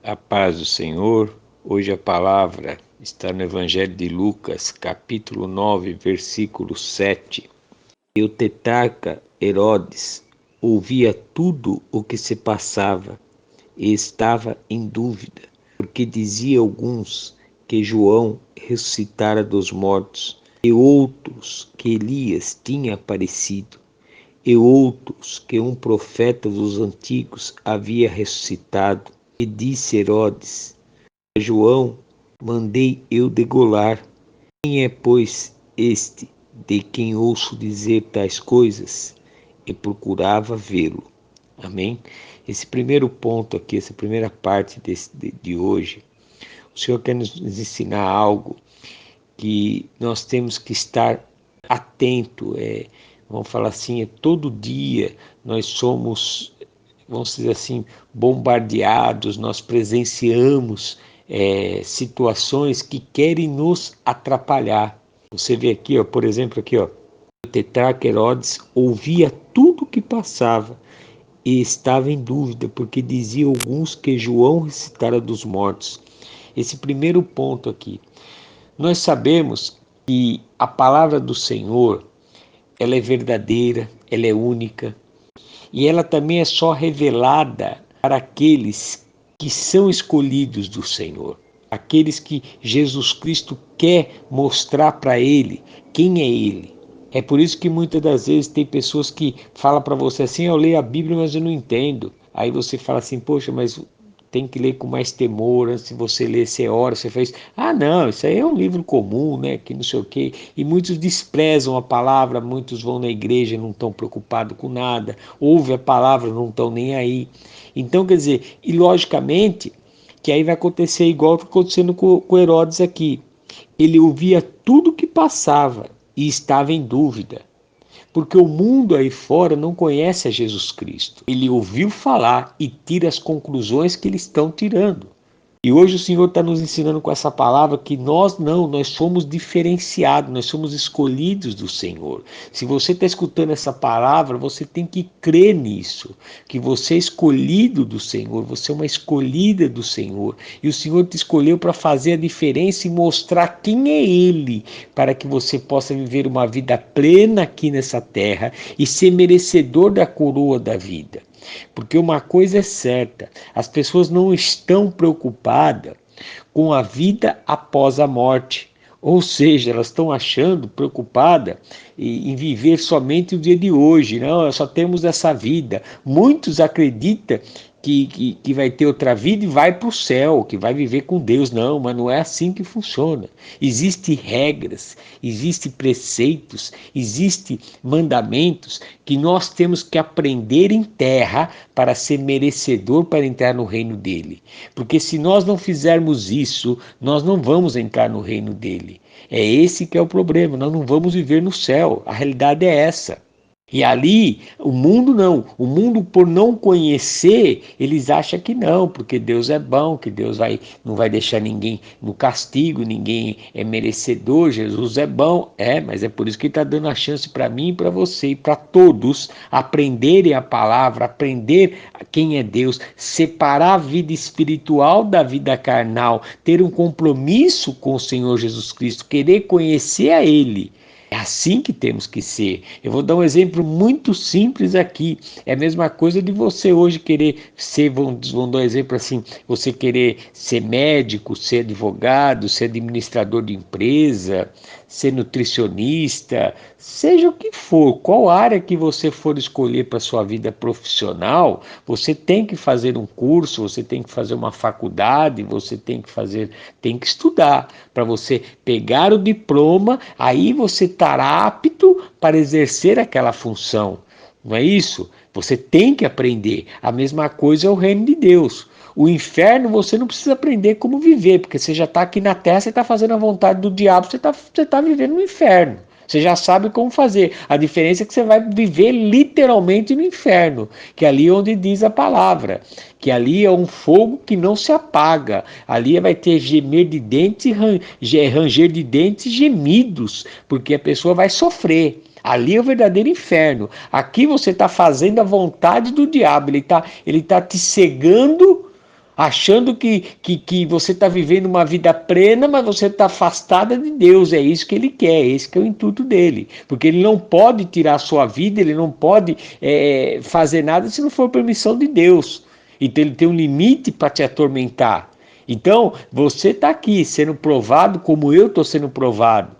A paz do Senhor. Hoje a palavra está no Evangelho de Lucas, capítulo 9, versículo 7. E o tetrarca Herodes ouvia tudo o que se passava e estava em dúvida, porque dizia alguns que João ressuscitara dos mortos, e outros que Elias tinha aparecido, e outros que um profeta dos antigos havia ressuscitado. E disse Herodes a João: mandei eu degolar. Quem é, pois, este de quem ouço dizer tais coisas? E procurava vê-lo. Amém? Esse primeiro ponto aqui, essa primeira parte de hoje, o Senhor quer nos ensinar algo que nós temos que estar atento. Vamos falar assim, todo dia nós somos, vamos dizer assim, bombardeados, nós presenciamos situações que querem nos atrapalhar. Você vê aqui, ó, por exemplo, aqui, ó, o tetrarca Herodes ouvia tudo o que passava e estava em dúvida, porque dizia alguns que João ressuscitara dos mortos. Esse primeiro ponto aqui. Nós sabemos que a palavra do Senhor, ela é verdadeira, ela é única, e ela também é só revelada para aqueles que são escolhidos do Senhor, aqueles que Jesus Cristo quer mostrar para ele quem é ele. É por isso que muitas das vezes tem pessoas que falam para você assim: eu leio a Bíblia, mas eu não entendo. Aí você fala assim: poxa, mas tem que ler com mais temor, antes de você ler, você ora, você faz, não, isso aí é um livro comum, né, que não sei o quê, e muitos desprezam a palavra, muitos vão na igreja, não estão preocupados com nada, ouvem a palavra, não estão nem aí. Então, quer dizer, e logicamente, que aí vai acontecer igual que está acontecendo com Herodes aqui, ele ouvia tudo que passava e estava em dúvida. Porque o mundo aí fora não conhece a Jesus Cristo. Ele ouviu falar e tira as conclusões que eles estão tirando. E hoje o Senhor está nos ensinando com essa palavra que nós somos diferenciados, nós somos escolhidos do Senhor. Se você está escutando essa palavra, você tem que crer nisso, que você é escolhido do Senhor, você é uma escolhida do Senhor. E o Senhor te escolheu para fazer a diferença e mostrar quem é Ele, para que você possa viver uma vida plena aqui nessa terra e ser merecedor da coroa da vida. Porque uma coisa é certa, as pessoas não estão preocupadas com a vida após a morte. Ou seja, elas estão achando, preocupadas em viver somente o dia de hoje. Não, só temos essa vida. Muitos acreditam que vai ter outra vida e vai para o céu, que vai viver com Deus. Não, mas não é assim que funciona. Existem regras, existem preceitos, existem mandamentos que nós temos que aprender em terra para ser merecedor para entrar no reino dele. Porque se nós não fizermos isso, nós não vamos entrar no reino dele. É esse que é o problema, nós não vamos viver no céu. A realidade é essa. E ali, o mundo não. O mundo, por não conhecer, eles acham que não, porque Deus é bom, que Deus não vai deixar ninguém no castigo, ninguém é merecedor, Jesus é bom. Mas é por isso que ele está dando a chance para mim e para você e para todos aprenderem a palavra, aprender quem é Deus, separar a vida espiritual da vida carnal, ter um compromisso com o Senhor Jesus Cristo, querer conhecer a Ele. É assim que temos que ser. Eu vou dar um exemplo muito simples aqui. É a mesma coisa de você hoje querer ser, vamos dar um exemplo assim, você querer ser médico, ser advogado, ser administrador de empresa, ser nutricionista, seja o que for, qual área que você for escolher para sua vida profissional, você tem que fazer um curso, você tem que fazer uma faculdade, você tem que estudar para você pegar o diploma, aí você estará apto para exercer aquela função. Não é isso? Você tem que aprender. A mesma coisa é o reino de Deus. O inferno você não precisa aprender como viver, porque você já está aqui na terra, você está fazendo a vontade do diabo, você tá vivendo no inferno. Você já sabe como fazer. A diferença é que você vai viver literalmente no inferno, que é ali onde diz a palavra, que ali é um fogo que não se apaga. Ali vai ter gemer de dentes, ranger de dentes e gemidos, porque a pessoa vai sofrer. Ali é o verdadeiro inferno. Aqui você está fazendo a vontade do diabo. Ele tá te cegando achando que você está vivendo uma vida plena, mas você está afastada de Deus. É isso que ele quer, esse que é o intuito dele. Porque ele não pode tirar a sua vida, ele não pode fazer nada se não for permissão de Deus. Então ele tem um limite para te atormentar. Então você está aqui sendo provado como eu estou sendo provado.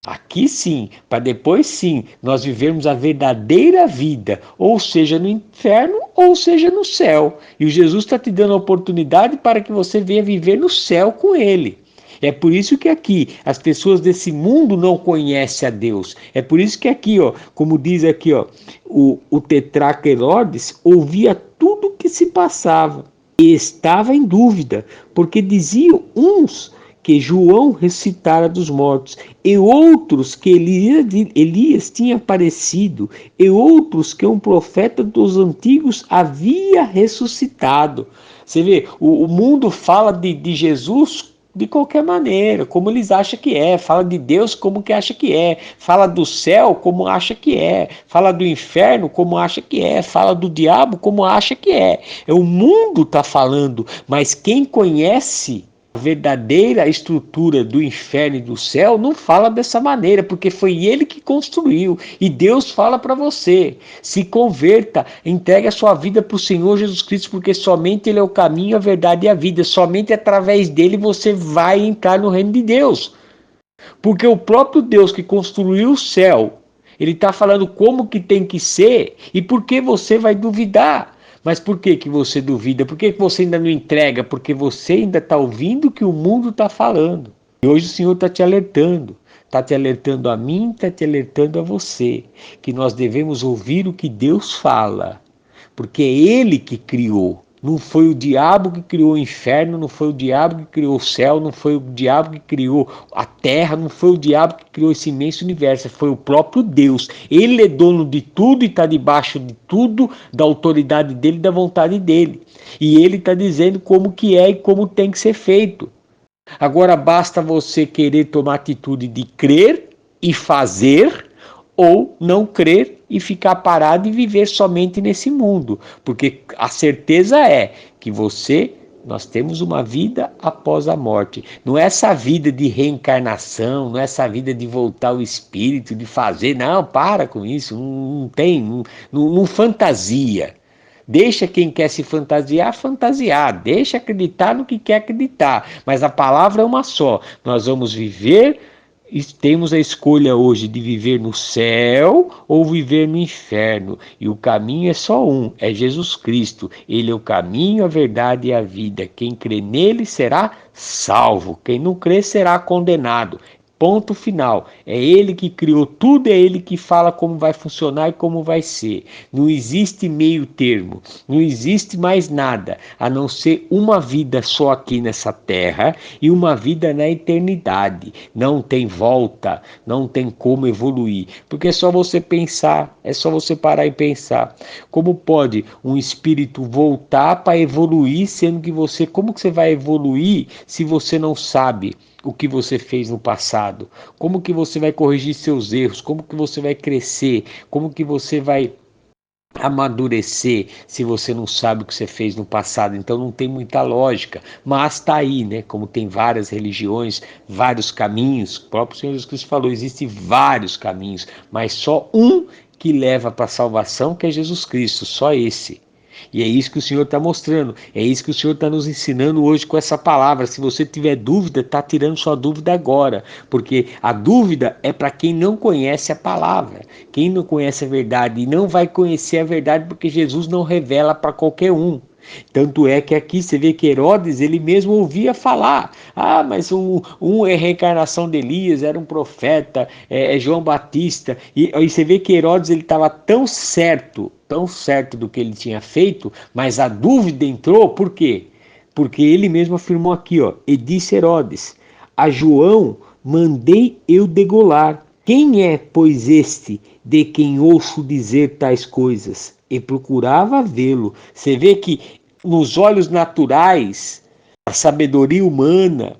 Aqui sim, para depois sim, nós vivermos a verdadeira vida, ou seja no inferno, ou seja no céu. E o Jesus está te dando a oportunidade para que você venha viver no céu com Ele. É por isso que aqui as pessoas desse mundo não conhecem a Deus. É por isso que aqui, ó, como diz aqui, ó, o tetrarca Herodes ouvia tudo o que se passava e estava em dúvida, porque diziam uns que João ressuscitara dos mortos, e outros que Elias tinha aparecido, e outros que um profeta dos antigos havia ressuscitado. Você vê, o mundo fala de Jesus de qualquer maneira, como eles acham que é, fala de Deus como que acha que é, fala do céu como acha que é, fala do inferno como acha que é, fala do diabo como acha que é. O mundo está falando, mas quem conhece a verdadeira estrutura do inferno e do céu não fala dessa maneira, porque foi ele que construiu. E Deus fala para você: se converta, entregue a sua vida para o Senhor Jesus Cristo, porque somente Ele é o caminho, a verdade e a vida. Somente através dele você vai entrar no reino de Deus. Porque o próprio Deus que construiu o céu, ele está falando como que tem que ser, e por que você vai duvidar? Mas por que você duvida? Por que você ainda não entrega? Porque você ainda está ouvindo o que o mundo está falando. E hoje o Senhor está te alertando. Está te alertando a mim, está te alertando a você. Que nós devemos ouvir o que Deus fala. Porque é Ele que criou. Não foi o diabo que criou o inferno, não foi o diabo que criou o céu, não foi o diabo que criou a terra, não foi o diabo que criou esse imenso universo, foi o próprio Deus. Ele é dono de tudo e está debaixo de tudo, da autoridade dele e da vontade dele. E ele está dizendo como que é e como tem que ser feito. Agora basta você querer tomar atitude de crer e fazer, ou não crer e ficar parado e viver somente nesse mundo, porque a certeza é que nós temos uma vida após a morte. Não é essa vida de reencarnação, não é essa vida de voltar ao espírito, de fazer, não, para com isso, não tem, não fantasia. Deixa quem quer se fantasiar, deixa acreditar no que quer acreditar, mas a palavra é uma só. Nós vamos viver, temos a escolha hoje de viver no céu ou viver no inferno, e o caminho é só um, é Jesus Cristo. Ele é o caminho, a verdade e a vida. Quem crê nele será salvo, quem não crê será condenado. Ponto final. É ele que criou tudo, é ele que fala como vai funcionar e como vai ser. Não existe meio termo, não existe mais nada a não ser uma vida só aqui nessa terra e uma vida na eternidade. Não tem volta, não tem como evoluir, porque é só você pensar, é só você parar e pensar. Como pode um espírito voltar para evoluir, sendo que como que você vai evoluir se você não sabe o que você fez no passado? Como que você vai corrigir seus erros? Como que você vai crescer? Como que você vai amadurecer se você não sabe o que você fez no passado? Então não tem muita lógica, mas está aí, né? Como tem várias religiões, vários caminhos, o próprio Senhor Jesus Cristo falou, existem vários caminhos, mas só um que leva para a salvação, que é Jesus Cristo, só esse. E é isso que o Senhor está mostrando, é isso que o Senhor está nos ensinando hoje com essa palavra. Se você tiver dúvida, está tirando sua dúvida agora, porque a dúvida é para quem não conhece a palavra, quem não conhece a verdade, e não vai conhecer a verdade porque Jesus não revela para qualquer um. Tanto é que aqui você vê que Herodes, ele mesmo ouvia falar, mas um é reencarnação de Elias, era um profeta, é João Batista, e aí você vê que Herodes ele estava tão certo do que ele tinha feito, mas a dúvida entrou, por quê? Porque ele mesmo afirmou aqui, ó, e disse Herodes, a João mandei eu degolar. Quem é, pois, este de quem ouço dizer tais coisas? E procurava vê-lo. Você vê que nos olhos naturais, a sabedoria humana,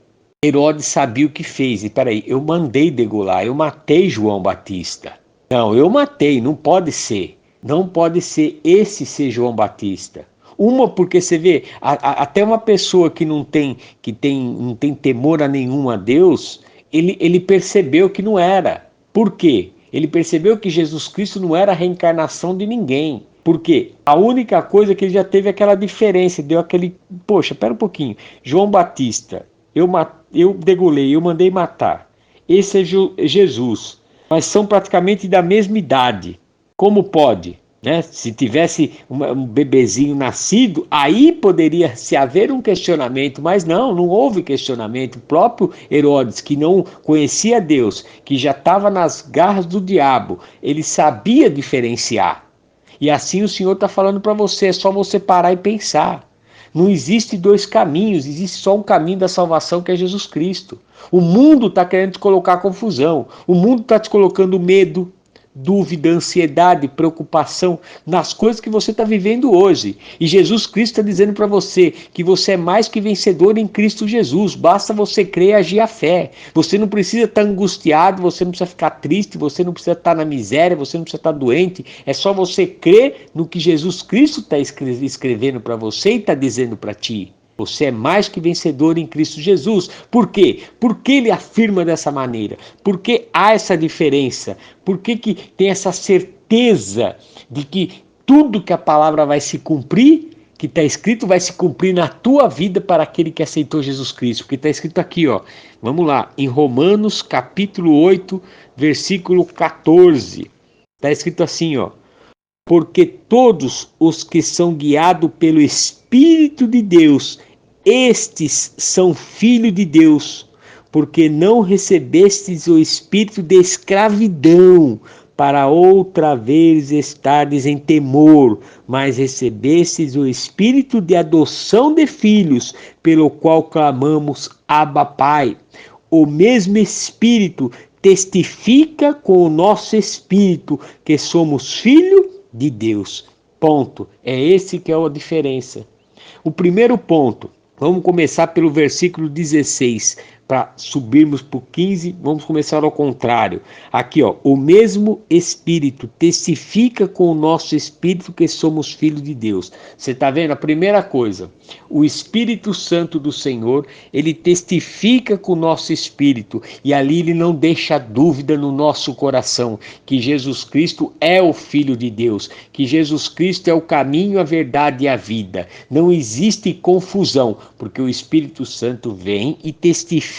Herodes sabia o que fez. E peraí, eu mandei degolar, eu matei João Batista. Não, eu matei, não pode ser. Não pode ser esse ser João Batista. Uma porque você vê, até uma pessoa que não tem temor a nenhum a Deus, ele percebeu que não era. Por quê? Ele percebeu que Jesus Cristo não era a reencarnação de ninguém. Porque a única coisa que ele já teve aquela diferença, deu aquele, poxa, pera um pouquinho, João Batista, eu degolei, eu mandei matar. Esse é Jesus, mas são praticamente da mesma idade. Como pode? Né? Se tivesse um bebezinho nascido, aí poderia se haver um questionamento, mas não houve questionamento. O próprio Herodes, que não conhecia Deus, que já estava nas garras do diabo, ele sabia diferenciar. E assim o Senhor está falando para você, é só você parar e pensar. Não existe dois caminhos, existe só um caminho da salvação, que é Jesus Cristo. O mundo está querendo te colocar confusão, o mundo está te colocando medo, dúvida, ansiedade, preocupação nas coisas que você está vivendo hoje. E Jesus Cristo está dizendo para você que você é mais que vencedor em Cristo Jesus. Basta você crer e agir a fé. Você não precisa estar angustiado, você não precisa ficar triste, você não precisa estar na miséria, você não precisa estar doente. É só você crer no que Jesus Cristo está escrevendo para você e está dizendo para ti. Você é mais que vencedor em Cristo Jesus. Por quê? Por que ele afirma dessa maneira? Por que há essa diferença? Por que tem essa certeza de que tudo que a palavra vai se cumprir, que está escrito, vai se cumprir na tua vida para aquele que aceitou Jesus Cristo? Porque está escrito aqui, ó. Vamos lá, em Romanos capítulo 8, versículo 14. Está escrito assim, ó. Porque todos os que são guiados pelo Espírito de Deus, estes são filhos de Deus, porque não recebestes o espírito de escravidão, para outra vez estardes em temor, mas recebestes o espírito de adoção de filhos, pelo qual clamamos, Abba, Pai. O mesmo Espírito testifica com o nosso espírito que somos filhos de Deus. Ponto. É esse que é a diferença. O primeiro ponto, vamos começar pelo versículo 16, para subirmos para o 15, vamos começar ao contrário. Aqui, ó, o mesmo Espírito testifica com o nosso Espírito que somos filhos de Deus. Você está vendo? A primeira coisa, o Espírito Santo do Senhor, ele testifica com o nosso Espírito, e ali ele não deixa dúvida no nosso coração, que Jesus Cristo é o Filho de Deus, que Jesus Cristo é o caminho, a verdade e a vida. Não existe confusão, porque o Espírito Santo vem e testifica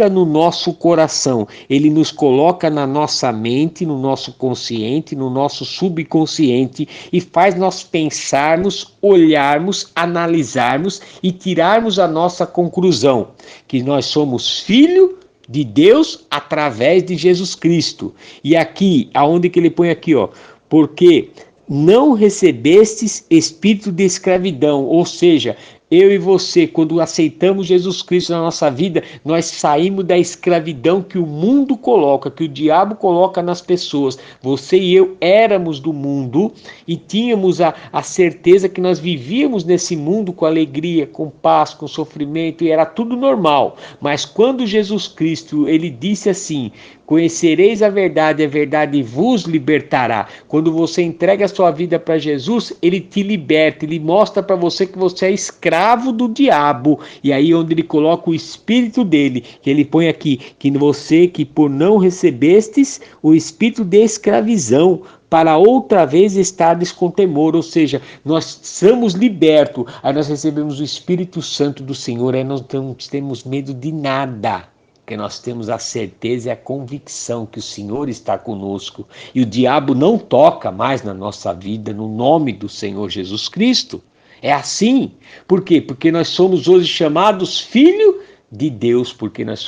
no nosso coração. Ele nos coloca na nossa mente, no nosso consciente, no nosso subconsciente e faz nós pensarmos, olharmos, analisarmos e tirarmos a nossa conclusão, que nós somos filhos de Deus através de Jesus Cristo. E aqui, aonde que ele põe aqui, ó, porque não recebestes espírito de escravidão, ou seja, eu e você, quando aceitamos Jesus Cristo na nossa vida, nós saímos da escravidão que o mundo coloca, que o diabo coloca nas pessoas. Você e eu éramos do mundo e tínhamos a certeza que nós vivíamos nesse mundo com alegria, com paz, com sofrimento, e era tudo normal. Mas quando Jesus Cristo, ele disse assim: conhecereis a verdade vos libertará. Quando você entrega a sua vida para Jesus, ele te liberta, ele mostra para você que você é escravo do diabo. E aí onde ele coloca o espírito dele, que ele põe aqui, que você que por não recebestes o espírito de escravidão, para outra vez estardes com temor, ou seja, nós somos libertos, aí nós recebemos o Espírito Santo do Senhor, aí nós não temos medo de nada. Porque nós temos a certeza e a convicção que o Senhor está conosco e o diabo não toca mais na nossa vida, no nome do Senhor Jesus Cristo. É assim. Por quê? Porque nós somos hoje chamados filhos de Deus, porque nós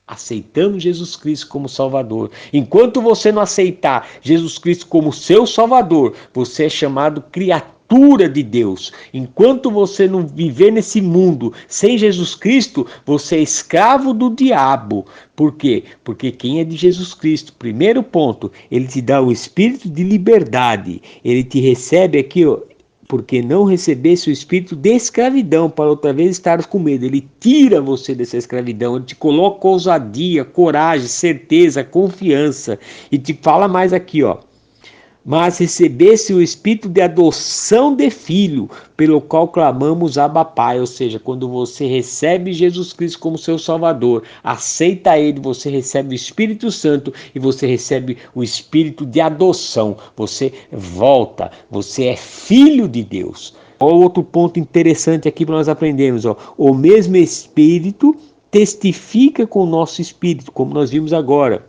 aceitamos Jesus Cristo como Salvador. Enquanto você não aceitar Jesus Cristo como seu Salvador, você é chamado criatura de Deus. Enquanto você não viver nesse mundo sem Jesus Cristo, você é escravo do diabo. Por quê? Porque quem é de Jesus Cristo, primeiro ponto, ele te dá o espírito de liberdade. Ele te recebe aqui, ó, porque não recebesse o espírito de escravidão, para outra vez estar com medo. Ele tira você dessa escravidão, ele te coloca ousadia, coragem, certeza, confiança. E te fala mais aqui, ó. mas recebesse o espírito de adoção de filho, pelo qual clamamos Abba Pai. Ou seja, quando você recebe Jesus Cristo como seu Salvador, aceita Ele, você recebe o Espírito Santo e você recebe o espírito de adoção. Você volta, você é filho de Deus. Outro ponto interessante aqui para nós aprendermos, o mesmo Espírito testifica com o nosso espírito, como nós vimos agora,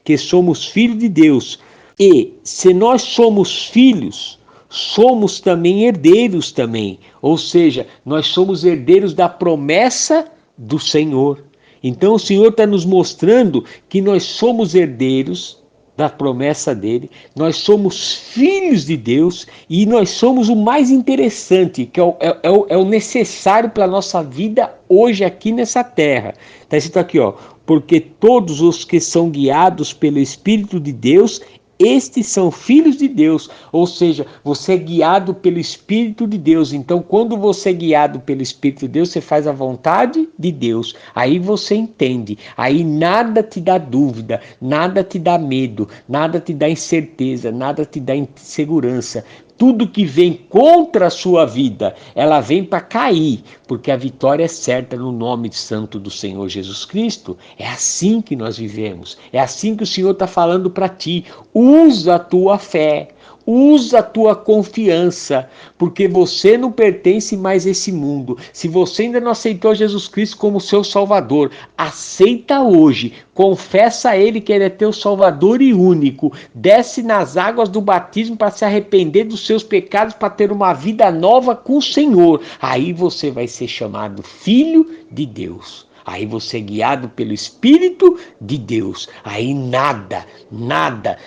que somos filhos de Deus. E se nós somos filhos, somos também herdeiros também. Ou seja, nós somos herdeiros da promessa do Senhor. Então o Senhor está nos mostrando que nós somos herdeiros da promessa dele, nós somos filhos de Deus e nós somos o mais interessante, que é o necessário para a nossa vida hoje aqui nessa terra. Está escrito aqui, porque todos os que são guiados pelo Espírito de Deus, estes são filhos de Deus. Ou seja, você é guiado pelo Espírito de Deus. Então, quando você é guiado pelo Espírito de Deus, você faz a vontade de Deus. Aí você entende. Aí nada te dá dúvida, nada te dá medo, nada te dá incerteza, nada te dá insegurança. Tudo que vem contra a sua vida, ela vem para cair, porque a vitória é certa no nome santo do Senhor Jesus Cristo. É assim que nós vivemos, é assim que o Senhor está falando para ti. Usa a tua fé, usa a tua confiança, porque você não pertence mais a esse mundo. Se você ainda não aceitou Jesus Cristo como seu Salvador, aceita hoje, confessa a Ele que Ele é teu Salvador e único, desce nas águas do batismo para se arrepender dos seus pecados, para ter uma vida nova com o Senhor. Aí você vai ser chamado filho de Deus. Aí você é guiado pelo Espírito de Deus. Aí nada,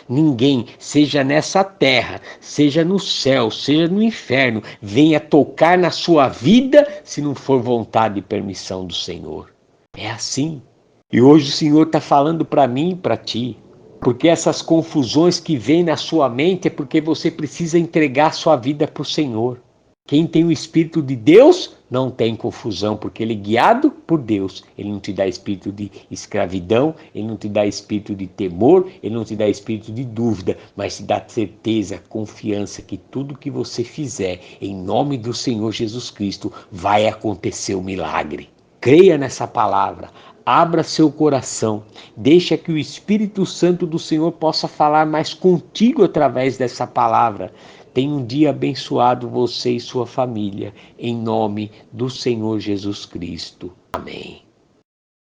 ninguém, seja nessa terra, seja no céu, seja no inferno, venha tocar na sua vida se não for vontade e permissão do Senhor. É assim. E hoje o Senhor está falando para mim e para ti. Porque essas confusões que vêm na sua mente é porque você precisa entregar sua vida para o Senhor. Quem tem o Espírito de Deus não tem confusão, porque ele é guiado por Deus. Ele não te dá espírito de escravidão, ele não te dá espírito de temor, ele não te dá espírito de dúvida, mas te dá certeza, confiança que tudo que você fizer em nome do Senhor Jesus Cristo vai acontecer o milagre. Creia nessa palavra. Abra seu coração, deixa que o Espírito Santo do Senhor possa falar mais contigo através dessa palavra. Tenha um dia abençoado você e sua família, em nome do Senhor Jesus Cristo. Amém.